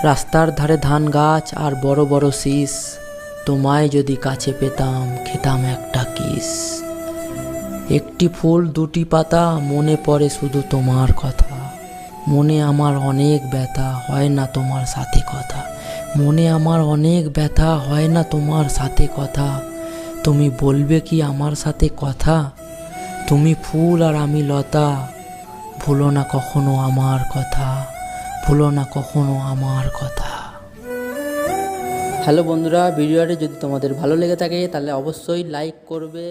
রাস্তার ধারে ধান গাছ আর বড় বড় শীষ, তোমায় যদি কাছে পেতাম খেতাম একটা কিস। একটি ফুল দুটি পাতা, মনে পড়ে শুধু তোমার কথা। মনে আমার অনেক ব্যথা, হয় না তোমার সাথে কথা। মনে আমার অনেক ব্যথা, হয় না তোমার সাথে কথা। তুমি বলবে কি আমার সাথে কথা? তুমি ফুল আর আমি লতা, ভুলো না কখনো আমার কথা, ভুলো না কখনো আমার কথা। হ্যালো বন্ধুরা, ভিডিওটি যদি তোমাদের ভালো লেগে থাকে তাহলে অবশ্যই লাইক করবে।